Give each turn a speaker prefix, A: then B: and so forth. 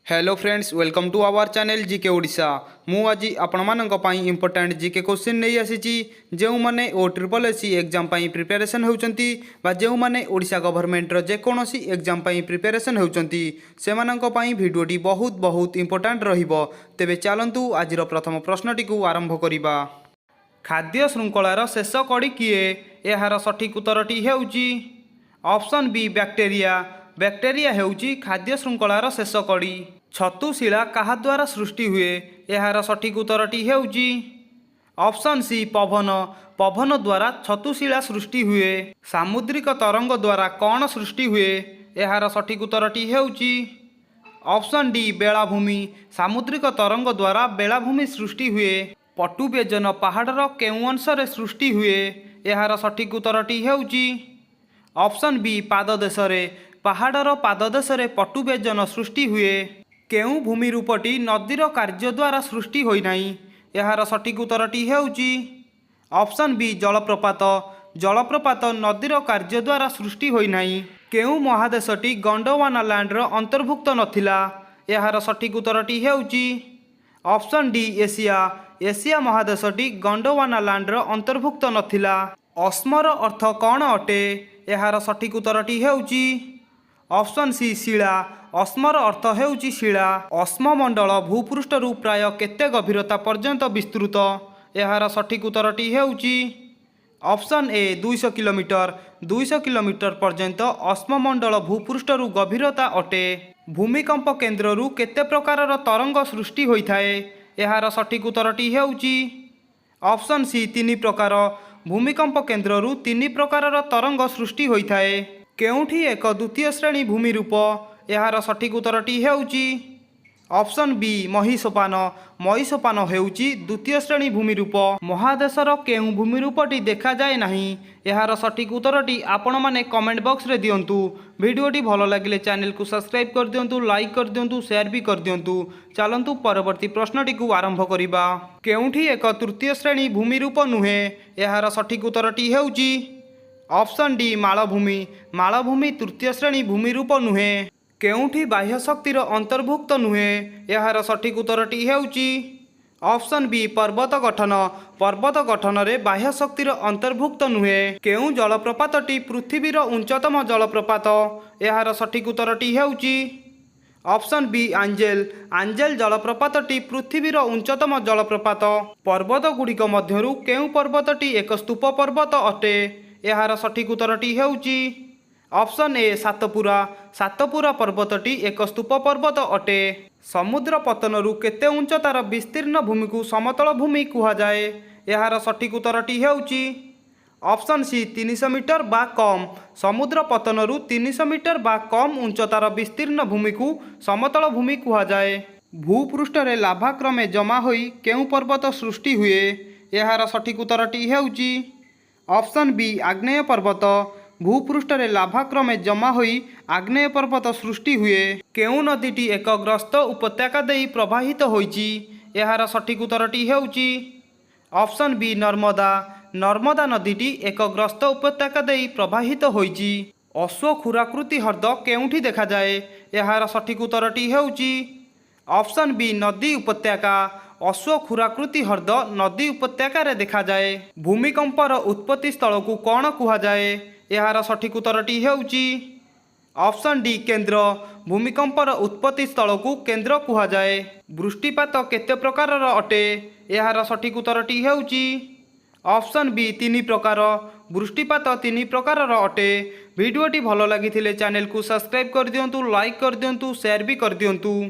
A: Hello friends, welcome to our channel GK Odisha. मु आज आपण मानक पई इंपोर्टेंट जीके क्वेश्चन नहीं आसी जो मैंने ओ ट्रिपल एससी एग्जाम पई प्रिपरेशन होउचंती बा जो मैंने ओडिशा गवर्नमेंट रो जे कोनोसी एग्जाम पई प्रिपरेशन होउचंती से मानक पई वीडियोटी बहुत बहुत इंपोर्टेंट रहिबो। तेबे चलंतु आजिर प्रथम प्रश्नटी को आरंभ करिबा। खाद्य श्रृंखलार शेष कड़ी किए? एहार सठिक उत्तरटी हेउची ऑप्शन बी बैक्टेरिया। बैक्टेरिया हेउची खाद्य श्रृंखलार शेष कड़ी। छतुशिला काहा द्वारा सृष्टि हुए? एहार सठिक उत्तरटी हेउची ऑप्शन सी पवन। पवन द्वारा छतुशिला सृष्टि हुए। सामुद्रिक तरंग द्वारा कौन सृष्टि हुए? एहार सठिक उत्तरटी हेउची ऑप्शन डी बेलाभूमि। सामुद्रिक तरंग द्वारा बेलाभूमि सृष्टि हुए। पटुबेजन पहाड़र केउं अंशरे सृष्टि हुए? एहार सठिक उत्तरटी हेउची ऑप्शन बी पाददेशरे। पहाड़र पाददेशरे पटुबेजन सृष्टि हुए। केउं भूमि रूपटी नदीर कार्य द्वारा सृष्टि होई नाही? एहार सठिक उत्तरटी हेउची ऑप्शन बी जलप्रपात। जलप्रपात नदीर कार्य द्वारा सृष्टि होई नाही। केउं महादेशटी गोंडवाना लैंडर अंतर्भुक्त नथिला? एहार सठिक उत्तरटी हेउची ऑप्शन डी एशिया। एशिया महादेशटी गोंडवाना लैंडर अंतर्भुक्त नथिला। अस्मर अर्थ कौन अटे? एहार सठिक उत्तरटी हेउची ऑप्शन सी शिला। अस्मर अर्थ हेउची शिला। अस्ममंडल भूपृष्ठरु प्राय केते गभीरता पर्यंत विस्तृत? एहार सठिक उत्तरटी हेउची ऑप्शन ए 200 किलोमीटर। 200 किलोमीटर पर्यंत अस्ममंडल भूपृष्ठरु गभीरता अटे। भूमिकंप केन्द्ररु केते प्रकारर तरंग सृष्टि होइथाए? एहार सठिक उत्तरटी हेउची ऑप्शन सी 3 प्रकार। भूमिकंप केन्द्ररु 3 प्रकारर तरंग सृष्टि होइथाए। केउठी एक द्वितीय श्रेणी भूमि रूप? एहार सठिक उत्तरटी हेउची ऑप्शन बी महिसोपान। महिसोपान हेउची द्वितीय श्रेणी भूमि रूप। महादेशर केउं भूमि रूपटी देखा जाए नाही? एहार सठिक उत्तरटी आपण माने कमेंट बॉक्स रे दियंतु। वीडियोटी भलो लागिले चैनल को सब्सक्राइब कर दियंतु, लाइक कर दियंतु, शेयर भी कर दियंतु। चलंतु परवर्ती प्रश्नटी को आरंभ करिबा। केउठी एक तृतीय श्रेणी भूमि रूप नुहे? एहार सठिक उत्तरटी हेउची ऑप्शन डी मालभूमि। मालभूमि तृतीय श्रेणी भूमि रूप नुहे। केउठी बाह्य शक्तिर अंतर्भुक्त नुहे? एहार सठिक उत्तरटी हेउची ऑप्शन बी पर्वत गठन। पर्वत गठन रे बाह्य शक्तिर अंतर्भुक्त नुहे। केउं जलप्रपातटी पृथ्वीर उच्चतम जलप्रपात? एहार सठिक उत्तरटी हेउची ऑप्शन बी आंजेल। आंजेल जलप्रपातटी पृथ्वीर उच्चतम जलप्रपात। पर्वत गुड़िक मध्यरु केउं पर्वतटी एक स्तूप पर्वत अटे? एहार सठिक उत्तरटी हेउची ऑप्शन ए सातपुरा। सातपुरा पर्वतटी एक स्तूप पर्वत अटे। समुद्र पतनरु केते उच्चतार विस्तीर्ण भूमि को समतल भूमि कुहाजाए? एहार सठिक उत्तरटी हेउची ऑप्शन सी 300 मीटर बा कम। समुद्र पतनरु 300 मीटर बा कम उच्चतार विस्तीर्ण भूमि को समतल भूमि कुहाजाए। भूपृष्ठरे लाभा क्रमे जमा होई केउं पर्वत सृष्टि हुए? एहार सठिक उत्तरटी हेउची ऑप्शन बी आग्नेय पर्वत। भूपृष्ठरे लाभा क्रमे जमा होई आग्नेय पर्वत सृष्टि हुए। केउं नदीटी एक ग्रस्त उपत्यका देई प्रवाहित होईची? एहार सठिक उत्तरटी हेउची ऑप्शन बी नर्मदा। नर्मदा नदीटी एक ग्रस्त उपत्यका देई प्रवाहित होईची। अश्वक्षुराकृति हृद केउंठी देखा जाए? एहार सठिक उत्तरटी हेउची ऑप्शन बी नदी उपत्यका। अश्वक्षुराकृति हृद नदी उपत्यका रे देखा जाए। भूमिकंपर उत्पत्ति स्थल को कौन कुहाजाए? एहार सठिक उत्तरटी हेउची ऑप्शन डी केंद्र। भूमिकंपर उत्पत्ति स्थल को केंद्र कुहाजाए। वृष्टिपात केते प्रकारर अटे? एहार सठिक उत्तरटी हेउची ऑप्शन बी 3 प्रकार। वृष्टिपात 3 प्रकारर अटे। वीडियोटी भलो लागिथिले चैनल को सब्सक्राइब कर दियंतु, लाइक कर दियंतु, शेयर भी कर दियंतु।